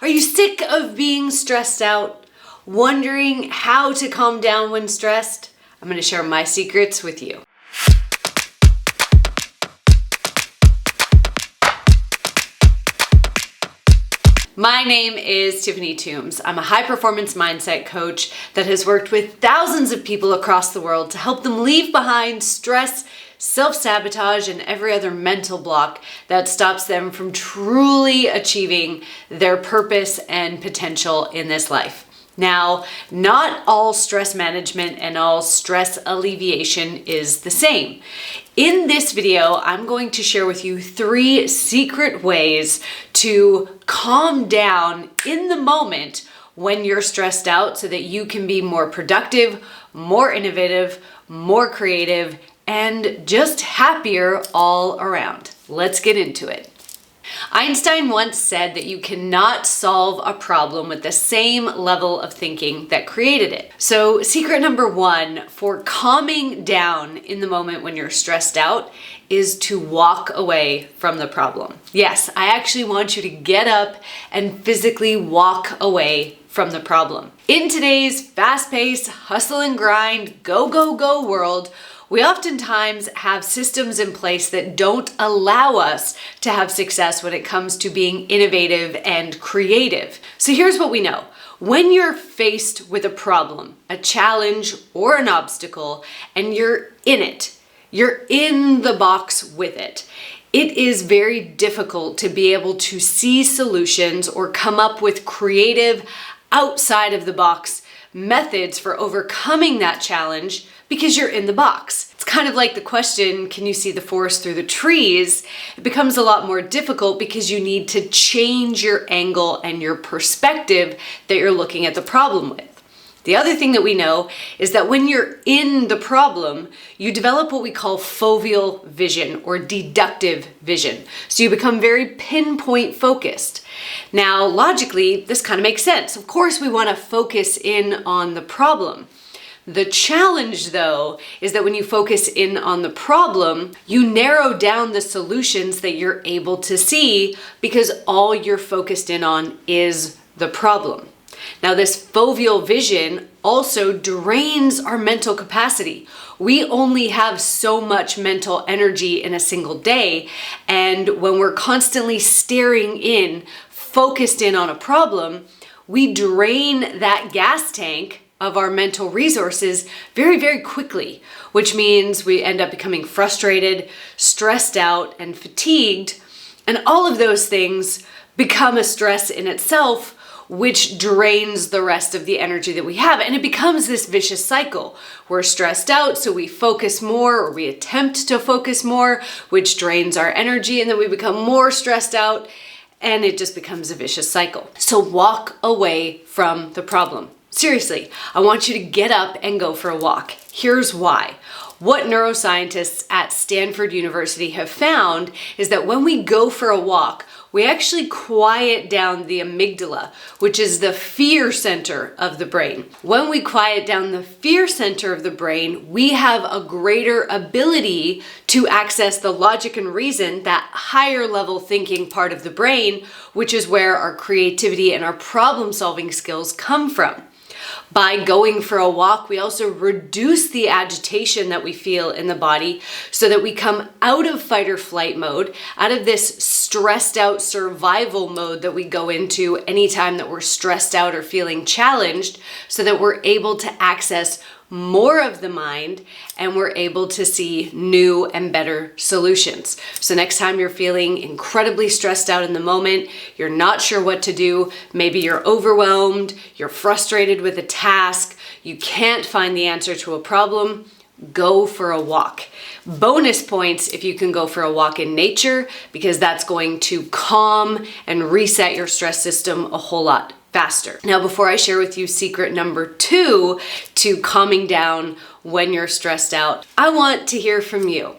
Are you sick of being stressed out? Wondering how to calm down when stressed? I'm going to share my secrets with you. My name is Tiffany Toombs. I'm a high-performance mindset coach that has worked with thousands of people across the world to help them leave behind stress, self-sabotage, and every other mental block that stops them from truly achieving their purpose and potential in this life. Now, not all stress management and all stress alleviation is the same. In this video, I'm going to share with you 3 secret ways to calm down in the moment when you're stressed out so that you can be more productive, more innovative, more creative, and just happier all around. Let's get into it. Einstein once said that you cannot solve a problem with the same level of thinking that created it. So secret number 1 for calming down in the moment when you're stressed out is to walk away from the problem. Yes, I actually want you to get up and physically walk away from the problem. In today's fast-paced, hustle and grind, go, go, go world, we oftentimes have systems in place that don't allow us to have success when it comes to being innovative and creative. So here's what we know. When you're faced with a problem, a challenge, or an obstacle, and you're in it, you're in the box with it, it is very difficult to be able to see solutions or come up with creative, outside of the box methods for overcoming that challenge because you're in the box. It's kind of like the question, can you see the forest through the trees? It becomes a lot more difficult because you need to change your angle and your perspective that you're looking at the problem with. The other thing that we know is that when you're in the problem, you develop what we call foveal vision or deductive vision. So you become very pinpoint focused. Now, logically, this kind of makes sense. Of course, we want to focus in on the problem. The challenge, though, is that when you focus in on the problem, you narrow down the solutions that you're able to see because all you're focused in on is the problem. Now, this foveal vision also drains our mental capacity. We only have so much mental energy in a single day, and when we're constantly staring in, focused in on a problem, we drain that gas tank of our mental resources very, very quickly, which means we end up becoming frustrated, stressed out, and fatigued. And all of those things become a stress in itself, which drains the rest of the energy that we have. And it becomes this vicious cycle. We're stressed out, so we focus more, or we attempt to focus more, which drains our energy, and then we become more stressed out, and it just becomes a vicious cycle. So walk away from the problem. Seriously, I want you to get up and go for a walk. Here's why. What neuroscientists at Stanford University have found is that when we go for a walk, we actually quiet down the amygdala, which is the fear center of the brain. When we quiet down the fear center of the brain, we have a greater ability to access the logic and reason, that higher level thinking part of the brain, which is where our creativity and our problem solving skills come from. By going for a walk, we also reduce the agitation that we feel in the body so that we come out of fight or flight mode, out of this stressed out survival mode that we go into anytime that we're stressed out or feeling challenged, so that we're able to access more of the mind and we're able to see new and better solutions. So next time you're feeling incredibly stressed out in the moment, you're not sure what to do, maybe you're overwhelmed, you're frustrated with a task, you can't find the answer to a problem, go for a walk. Bonus points if you can go for a walk in nature, because that's going to calm and reset your stress system a whole lot faster. Now, before I share with you secret number 2 to calming down when you're stressed out, I want to hear from you.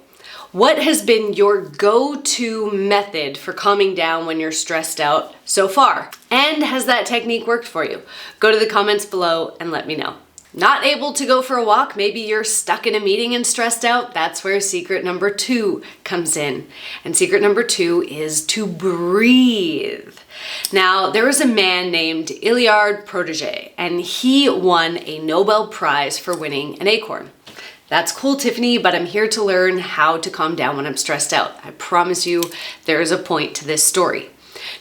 What has been your go-to method for calming down when you're stressed out so far? And has that technique worked for you? Go to the comments below and let me know. Not able to go for a walk, maybe you're stuck in a meeting and stressed out, that's where secret number 2 comes in. And secret number 2 is to breathe. Now, there was a man named Iliard Protégé, and he won a Nobel Prize for winning an acorn. That's cool, Tiffany, but I'm here to learn how to calm down when I'm stressed out. I promise you there is a point to this story.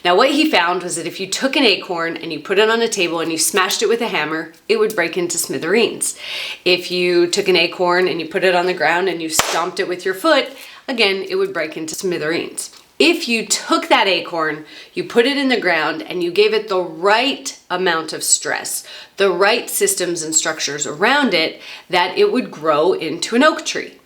Now, what he found was that if you took an acorn and you put it on a table and you smashed it with a hammer, it would break into smithereens. If you took an acorn and you put it on the ground and you stomped it with your foot, again, it would break into smithereens. If you took that acorn, you put it in the ground and you gave it the right amount of stress, the right systems and structures around it, that it would grow into an oak tree.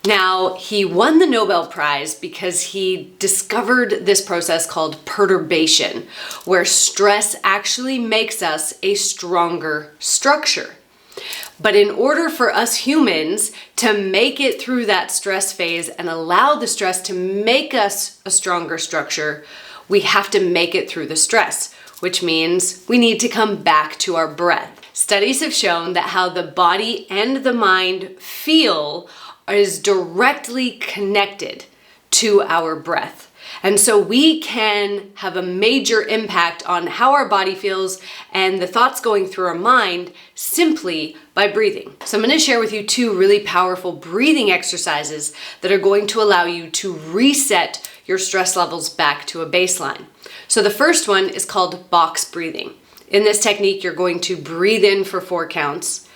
Now, he won the Nobel Prize because he discovered this process called perturbation, where stress actually makes us a stronger structure. But in order for us humans to make it through that stress phase and allow the stress to make us a stronger structure, we have to make it through the stress, which means we need to come back to our breath. Studies have shown that how the body and the mind feel is directly connected to our breath. And so we can have a major impact on how our body feels and the thoughts going through our mind simply by breathing. So I'm going to share with you 2 really powerful breathing exercises that are going to allow you to reset your stress levels back to a baseline. So the first one is called box breathing. In this technique, you're going to breathe in for 4 counts,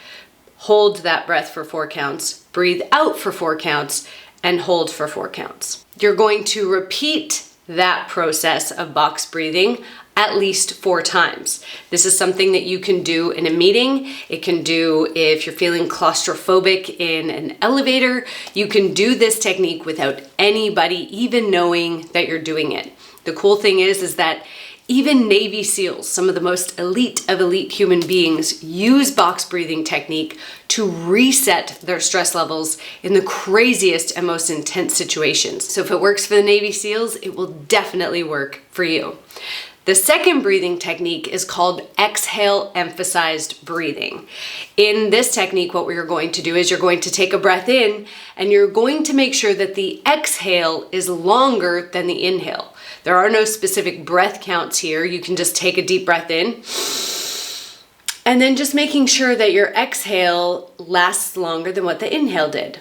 hold that breath for 4 counts, breathe out for 4 counts, and hold for 4 counts. You're going to repeat that process of box breathing at least 4 times. This is something that you can do in a meeting. It can do if you're feeling claustrophobic in an elevator. You can do this technique without anybody even knowing that you're doing it. The cool thing is that even Navy SEALs, some of the most elite of elite human beings, use box breathing technique to reset their stress levels in the craziest and most intense situations. So if it works for the Navy SEALs, it will definitely work for you. The second breathing technique is called exhale emphasized breathing. In this technique, what we're going to do is you're going to take a breath in and you're going to make sure that the exhale is longer than the inhale. There are no specific breath counts here. You can just take a deep breath in and then just making sure that your exhale lasts longer than what the inhale did.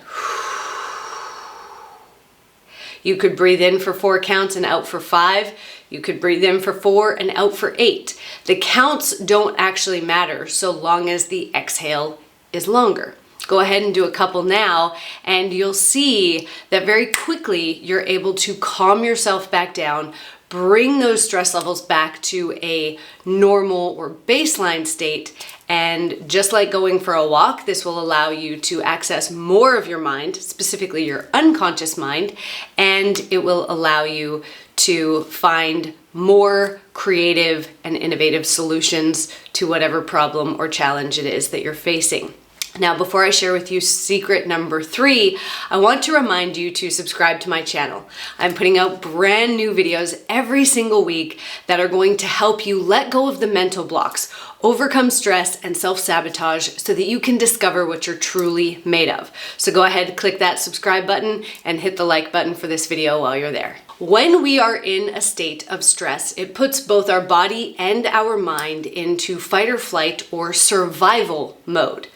You could breathe in for 4 counts and out for 5. You could breathe in for 4 and out for 8. The counts don't actually matter so long as the exhale is longer. Go ahead and do a couple now, and you'll see that very quickly you're able to calm yourself back down, bring those stress levels back to a normal or baseline state. And just like going for a walk, this will allow you to access more of your mind, specifically your unconscious mind, and it will allow you to find more creative and innovative solutions to whatever problem or challenge it is that you're facing. Now, before I share with you secret number 3, I want to remind you to subscribe to my channel. I'm putting out brand new videos every single week that are going to help you let go of the mental blocks, overcome stress and self-sabotage so that you can discover what you're truly made of. So go ahead, click that subscribe button and hit the like button for this video while you're there. When we are in a state of stress, it puts both our body and our mind into fight or flight or survival mode.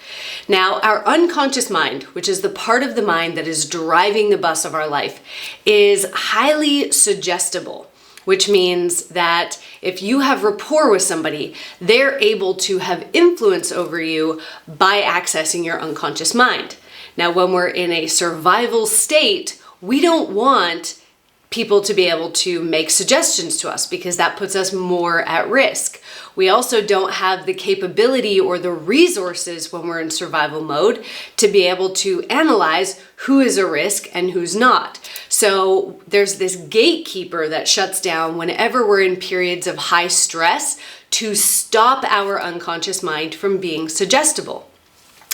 Now, our unconscious mind, which is the part of the mind that is driving the bus of our life, is highly suggestible, which means that if you have rapport with somebody, they're able to have influence over you by accessing your unconscious mind. Now, when we're in a survival state, we don't want people to be able to make suggestions to us because that puts us more at risk. We also don't have the capability or the resources when we're in survival mode to be able to analyze who is a risk and who's not. So there's this gatekeeper that shuts down whenever we're in periods of high stress to stop our unconscious mind from being suggestible.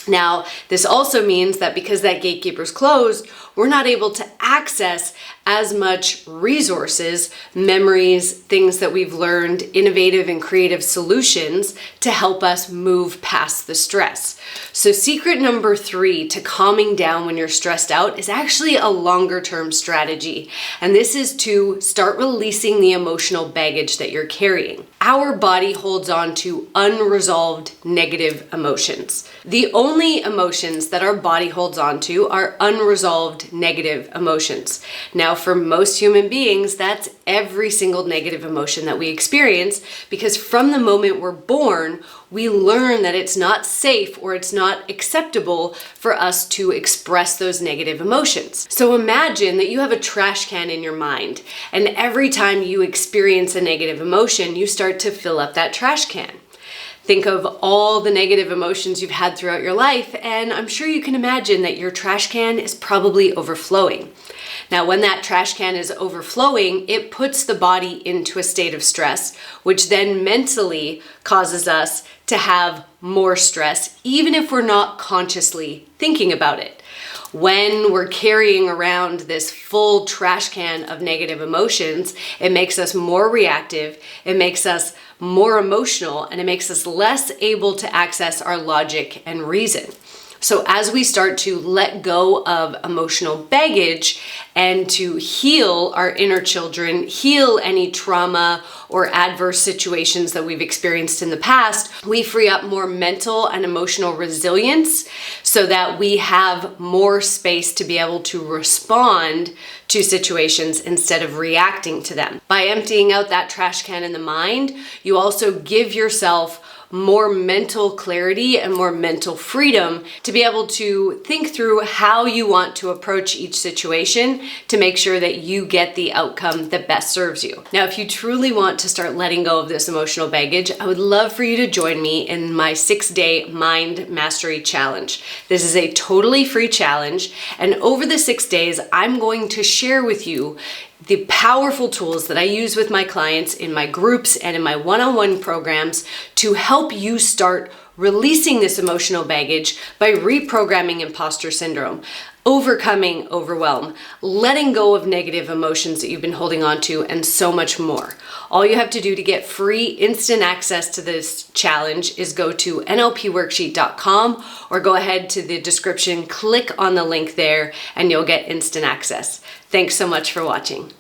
Now, this also means that because that gatekeeper's closed, we're not able to access as much resources, memories, things that we've learned, innovative and creative solutions to help us move past the stress. So secret number 3 to calming down when you're stressed out is actually a longer term strategy. And this is to start releasing the emotional baggage that you're carrying. Our body holds on to unresolved negative emotions. The only emotions that our body holds on to are unresolved negative emotions. Now, for most human beings, that's every single negative emotion that we experience, because from the moment we're born, we learn that it's not safe or it's not acceptable for us to express those negative emotions. So imagine that you have a trash can in your mind, and every time you experience a negative emotion, you start to fill up that trash can. Think of all the negative emotions you've had throughout your life, and I'm sure you can imagine that your trash can is probably overflowing. Now, when that trash can is overflowing, it puts the body into a state of stress, which then mentally causes us to have more stress, even if we're not consciously thinking about it. When we're carrying around this full trash can of negative emotions, it makes us more reactive, it makes us more emotional, and it makes us less able to access our logic and reason. So as we start to let go of emotional baggage and to heal our inner children, heal any trauma or adverse situations that we've experienced in the past, we free up more mental and emotional resilience so that we have more space to be able to respond to situations instead of reacting to them. By emptying out that trash can in the mind, you also give yourself more mental clarity and more mental freedom to be able to think through how you want to approach each situation to make sure that you get the outcome that best serves you. Now, if you truly want to start letting go of this emotional baggage, I would love for you to join me in my 6-day Mind Mastery Challenge. This is a totally free challenge, and over the 6 days, I'm going to share with you the powerful tools that I use with my clients in my groups and in my one-on-one programs to help you start releasing this emotional baggage by reprogramming imposter syndrome, overcoming overwhelm, letting go of negative emotions that you've been holding on to, and so much more. All you have to do to get free instant access to this challenge is go to nlpworksheet.com or go ahead to the description, click on the link there, and you'll get instant access. Thanks so much for watching.